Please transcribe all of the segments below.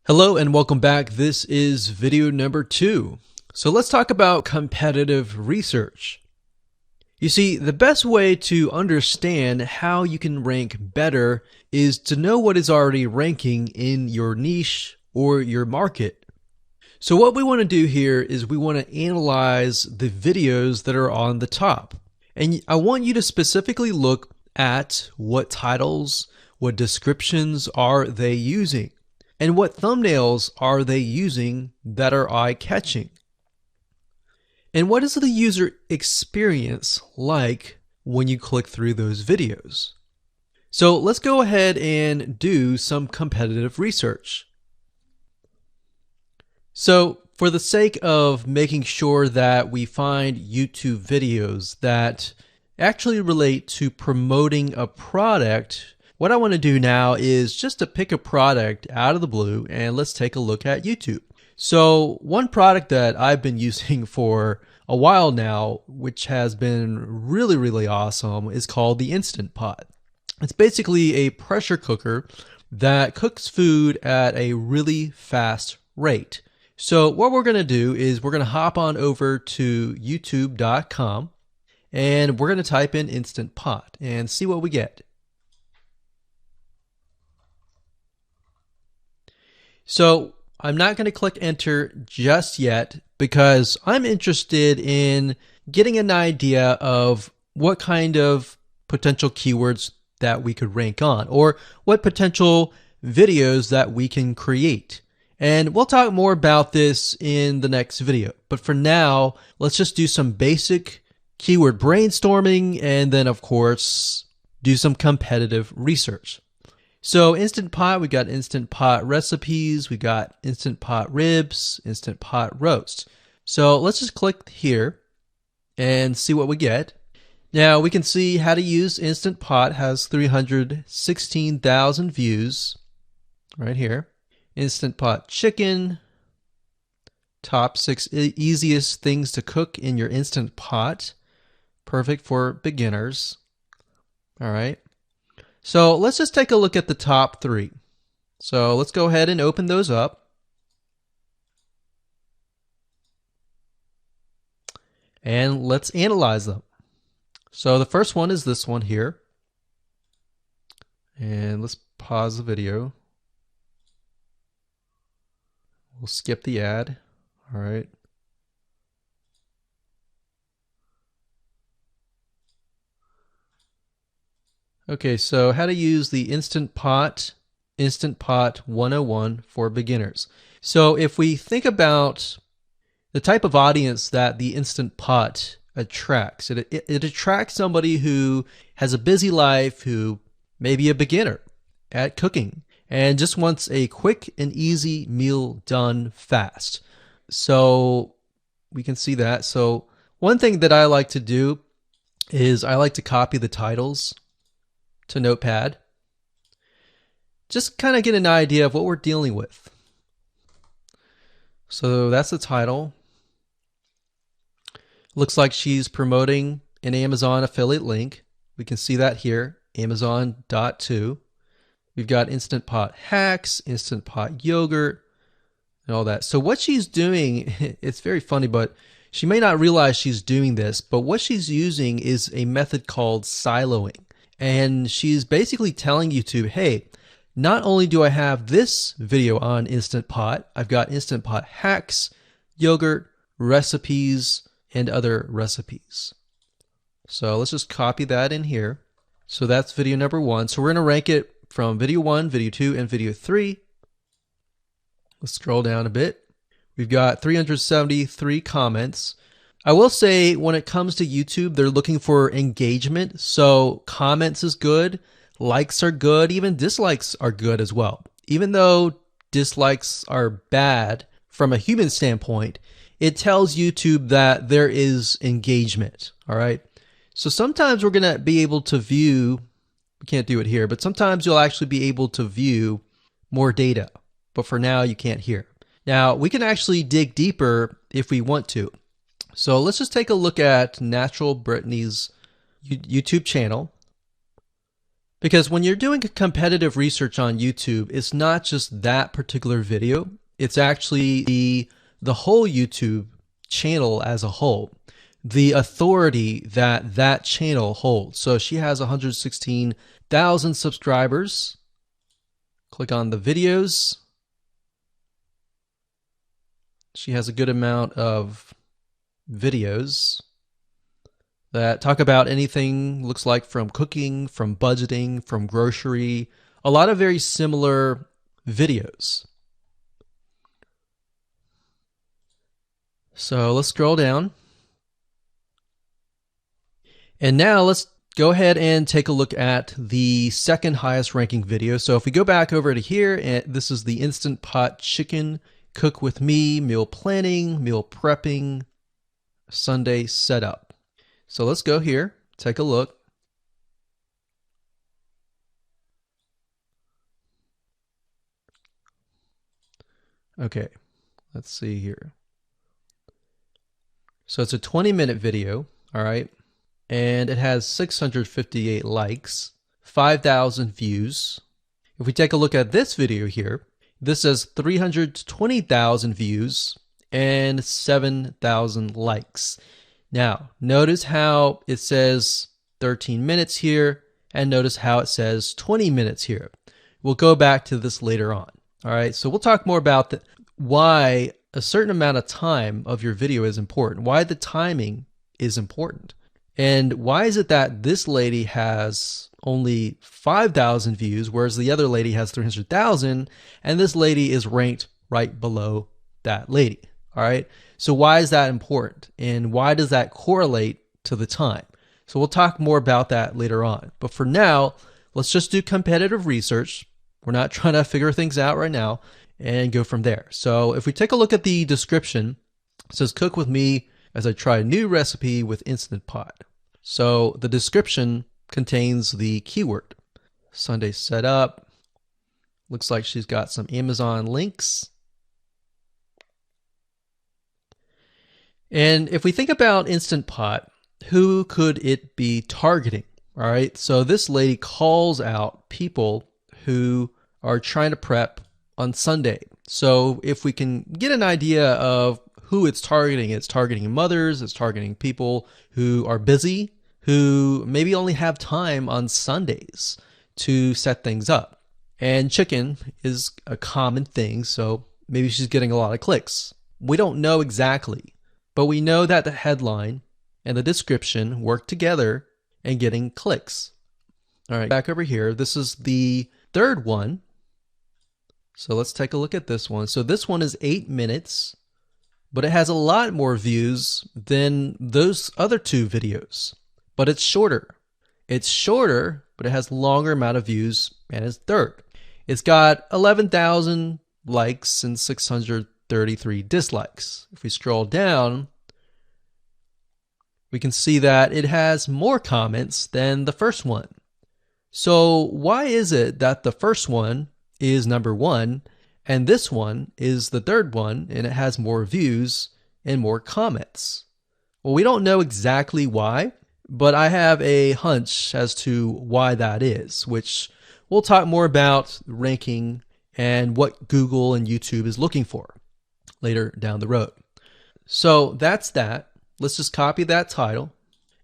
Hello and welcome back. This is video number 2. So let's talk about competitive research. You see, the best way to understand how you can rank better is to know what is already ranking in your niche or your market. So what we want to do here is we want to analyze the videos that are on the top. And I want you to specifically look at what titles, what descriptions are they using, and what thumbnails are they using that are eye-catching. And what is the user experience like when you click through those videos? So let's go ahead and do some competitive research. So for the sake of making sure that we find YouTube videos that actually relate to promoting a product, what I want to do now is just to pick a product out of the blue and let's take a look at YouTube. So one product that I've been using for a while now, which has been really awesome, is called the Instant Pot. It's basically a pressure cooker that cooks food at a really fast rate. So what we're going to do is we're going to hop on over to youtube.com and we're going to type in Instant Pot and see what we get. So I'm not going to click enter just yet because I'm interested in getting an idea of what kind of potential keywords that we could rank on, or what potential videos that we can create. And we'll talk more about this in the next video. But for now, let's just do some basic keyword brainstorming and then of course do some competitive research. So Instant Pot, we got Instant Pot recipes, we got Instant Pot ribs, Instant Pot roast. So let's just click here and see what we get. Now we can see how to use Instant Pot has 316,000 views right here. Instant Pot chicken, top 6 easiest things to cook in your Instant Pot. Perfect for beginners. All right. So let's just take a look at the top 3. So let's go ahead and open those up. And let's analyze them. So the first one is this one here. And let's pause the video. We'll skip the ad. All right. Okay, so how to use the Instant Pot 101 for beginners. So if we think about the type of audience that the Instant Pot attracts, it attracts somebody who has a busy life, who may be a beginner at cooking and just wants a quick and easy meal done fast. So we can see that. So one thing that I like to do is I like to copy the titles to Notepad. Just kind of get an idea of what we're dealing with. So that's the title. Looks like she's promoting an Amazon affiliate link. We can see that here, Amazon.to. We've got Instant Pot hacks, Instant Pot yogurt, and all that. So what she's doing, it's very funny, but she may not realize she's doing this, but what she's using is a method called siloing. And she's basically telling YouTube, hey, not only do I have this video on Instant Pot, I've got Instant Pot hacks, yogurt, recipes, and other recipes. So let's just copy that in here. So that's video number 1. So we're going to rank it from video 1, video 2, and video 3. Let's scroll down a bit. We've got 373 comments. I will say when it comes to YouTube, they're looking for engagement. So comments is good, likes are good, even dislikes are good as well. Even though dislikes are bad from a human standpoint, it tells YouTube that there is engagement. All right. So sometimes we're going to be able to view, we can't do it here, but sometimes you'll actually be able to view more data. But for now, you can't hear. Now we can actually dig deeper if we want to. So let's just take a look at Natural Brittany's YouTube channel. Because when you're doing competitive research on YouTube, it's not just that particular video, it's actually the whole YouTube channel as a whole, the authority that that channel holds. So she has 116,000 subscribers. Click on the videos. She has a good amount of videos that talk about anything, looks like, from cooking, from budgeting, from grocery, a lot of very similar videos. So let's scroll down. And now let's go ahead and take a look at the second highest ranking video. So if we go back over to here, and this is the Instant Pot Chicken Cook With Me, meal planning, meal prepping, Sunday setup. So let's go here, take a look. Okay, let's see here. So it's a 20-minute video, all right, and it has 658 likes, 5,000 views. If we take a look at this video here, this has 320,000 views and 7,000 likes. Now, notice how it says 13 minutes here, and notice how it says 20 minutes here. We'll go back to this later on. All right, so we'll talk more about why a certain amount of time of your video is important, why the timing is important. And why is it that this lady has only 5,000 views, whereas the other lady has 300,000, and this lady is ranked right below that lady? All right. So why is that important? And why does that correlate to the time? So we'll talk more about that later on. But for now, let's just do competitive research. We're not trying to figure things out right now, and go from there. So if we take a look at the description, it says cook with me as I try a new recipe with Instant Pot. So the description contains the keyword Sunday setup. Looks like she's got some Amazon links. And if we think about Instant Pot, who could it be targeting? All right, so this lady calls out people who are trying to prep on Sunday. So if we can get an idea of who it's targeting mothers, it's targeting people who are busy, who maybe only have time on Sundays to set things up. And chicken is a common thing, so maybe she's getting a lot of clicks. We don't know exactly, but we know that the headline and the description work together and getting clicks. All right, back over here, this is the third one. So let's take a look at this one. So this one is 8 minutes, but it has a lot more views than those other two videos. But it's shorter. It's shorter, but it has longer amount of views, and it's third. It's got 11,000 likes and 633 dislikes. If we scroll down, we can see that it has more comments than the first one. So why is it that the first one is number one and this one is the third one and it has more views and more comments? Well, we don't know exactly why, but I have a hunch as to why that is, which we'll talk more about ranking and what Google and YouTube is looking for later down the road. So that's that. Let's just copy that title.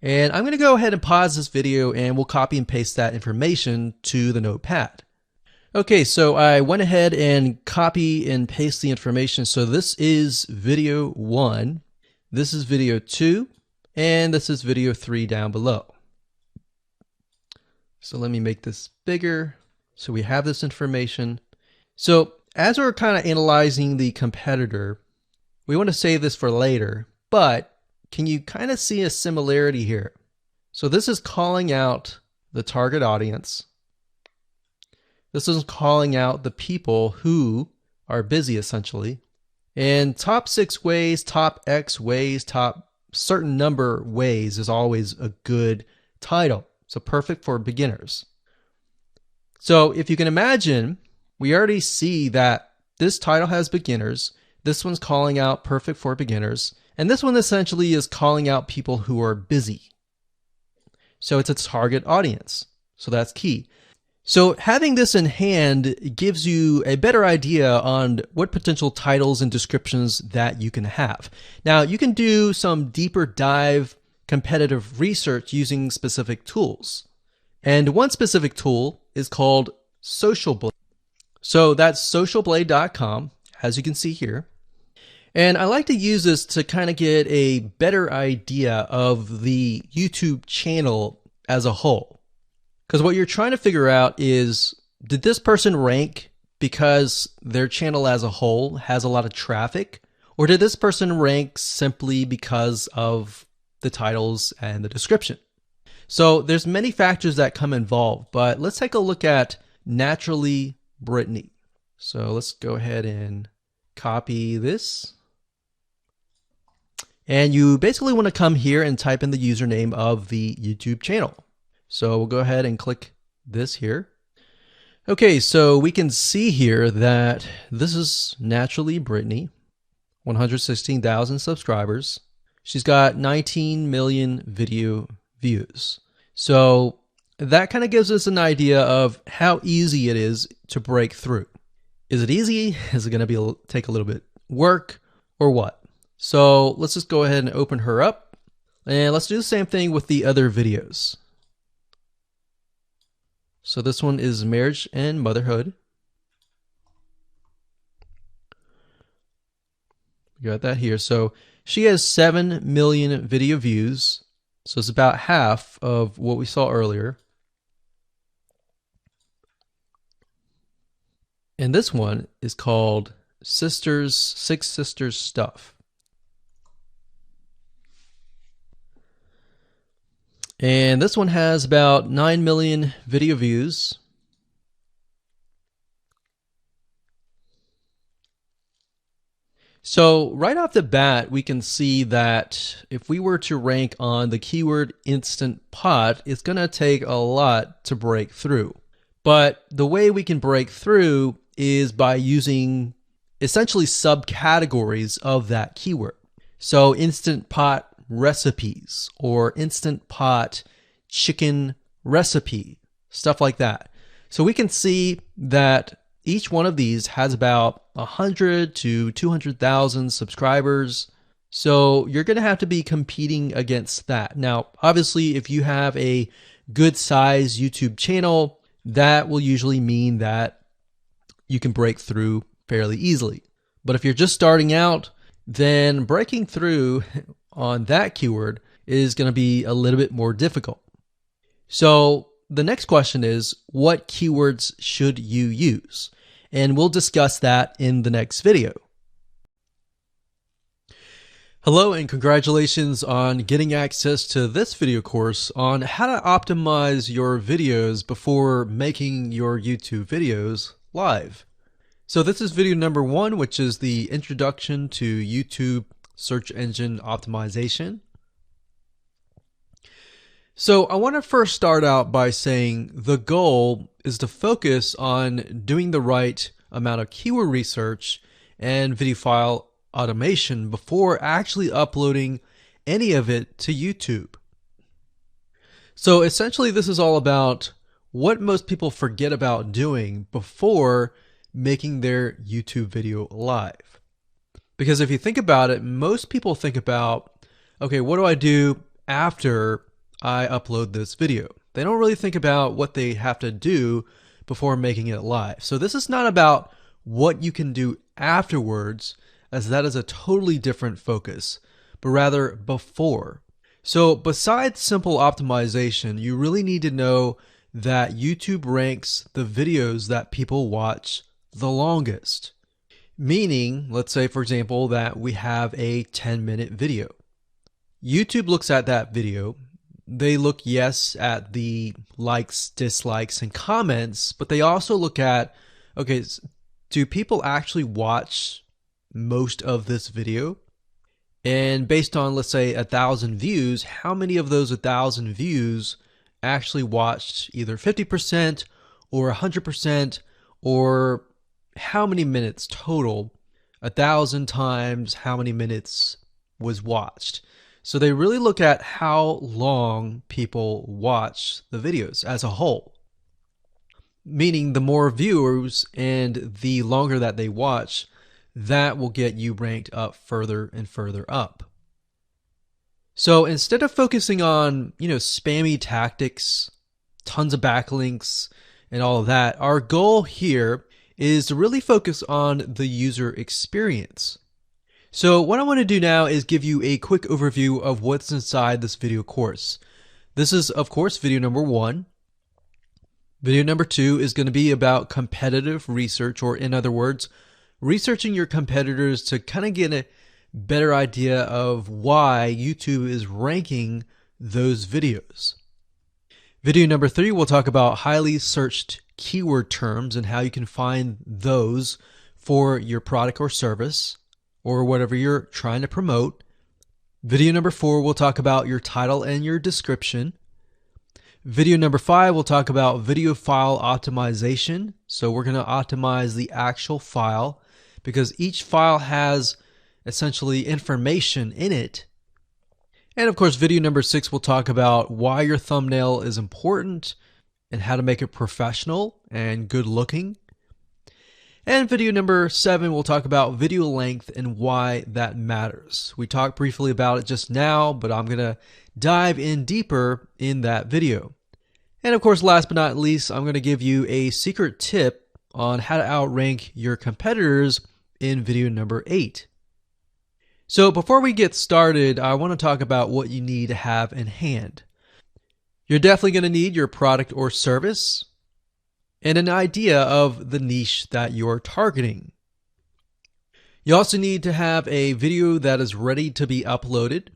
And I'm going to go ahead and pause this video and we'll copy and paste that information to the notepad. Okay, so I went ahead and copy and paste the information. So this is video 1, this is video 2, and this is video 3 down below. So let me make this bigger. So we have this information. So as we're kind of analyzing the competitor, we want to save this for later, but can you kind of see a similarity here? So this is calling out the target audience. This is calling out the people who are busy, essentially. And top 6 ways, top X ways, top certain number ways is always a good title. So perfect for beginners. So if you can imagine, we already see that this title has beginners. This one's calling out perfect for beginners. And this one essentially is calling out people who are busy. So it's a target audience. So that's key. So having this in hand gives you a better idea on what potential titles and descriptions that you can have. Now, you can do some deeper dive competitive research using specific tools. And one specific tool is called Social Blade. So that's socialblade.com, as you can see here. And I like to use this to kind of get a better idea of the YouTube channel as a whole. Because what you're trying to figure out is, did this person rank because their channel as a whole has a lot of traffic? Or did this person rank simply because of the titles and the description? So there's many factors that come involved, but let's take a look at Naturally Brittany. So let's go ahead and copy this. And you basically want to come here and type in the username of the YouTube channel. So we'll go ahead and click this here. Okay, so we can see here that this is Naturally Brittany, 116,000 subscribers. She's got 19 million video views. So that kind of gives us an idea of how easy it is to break through. Is it easy? Is it going to take a little bit work or what? So let's just go ahead and open her up, and let's do the same thing with the other videos. So this one is marriage and motherhood. We got that here. So she has 7 million video views. So it's about half of what we saw earlier. And this one is called Six Sisters Stuff. And this one has about 9 million video views. So right off the bat, we can see that if we were to rank on the keyword Instant Pot, it's going to take a lot to break through. But the way we can break through is by using essentially subcategories of that keyword. So Instant Pot recipes or Instant Pot chicken recipe, stuff like that. So we can see that each one of these has about 100 to 200,000 subscribers. So you're going to have to be competing against that. Now, obviously, if you have a good size YouTube channel, that will usually mean that you can break through fairly easily. But if you're just starting out, then breaking through on that keyword is going to be a little bit more difficult. So the next question is, what keywords should you use? And we'll discuss that in the next video. Hello and congratulations on getting access to this video course on how to optimize your videos before making your YouTube videos live. So this is video number 1, which is the introduction to YouTube search engine optimization. So I want to first start out by saying the goal is to focus on doing the right amount of keyword research and video file automation before actually uploading any of it to YouTube. So essentially this is all about what most people forget about doing before making their YouTube video live. Because if you think about it, most people think about, okay, what do I do after I upload this video? They don't really think about what they have to do before making it live. So this is not about what you can do afterwards, as that is a totally different focus, but rather before. So besides simple optimization, you really need to know that YouTube ranks the videos that people watch the longest. Meaning, let's say for example that we have a 10-minute video. YouTube looks at that video. They look, yes, at the likes, dislikes, and comments, but they also look at, okay, do people actually watch most of this video? And based on, let's say, 1,000 views, how many of those 1,000 views actually watched either 50% or 100%, or how many minutes total? 1,000 times how many minutes was watched. So they really look at how long people watch the videos as a whole, meaning the more viewers and the longer that they watch, that will get you ranked up further and further up. So instead of focusing on, spammy tactics, tons of backlinks, and all of that, our goal here is to really focus on the user experience. So what I want to do now is give you a quick overview of what's inside this video course. This is, of course, video number 1. Video number 2 is going to be about competitive research, or in other words, researching your competitors to kind of get a better idea of why YouTube is ranking those videos. Video number 3, we'll talk about highly searched keyword terms and how you can find those for your product or service or whatever you're trying to promote. Video number 4, we'll talk about your title and your description. Video number 5, we'll talk about video file optimization. So we're going to optimize the actual file because each file has essentially information in it. And of course, video number 6 will talk about why your thumbnail is important and how to make it professional and good looking. And video number 7 will talk about video length and why that matters. We talked briefly about it just now, but I'm going to dive in deeper in that video. And of course, last but not least, I'm going to give you a secret tip on how to outrank your competitors in video number 8. So before we get started, I want to talk about what you need to have in hand. You're definitely going to need your product or service and an idea of the niche that you're targeting. You also need to have a video that is ready to be uploaded.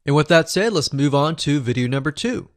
And with that said, let's move on to video number 2.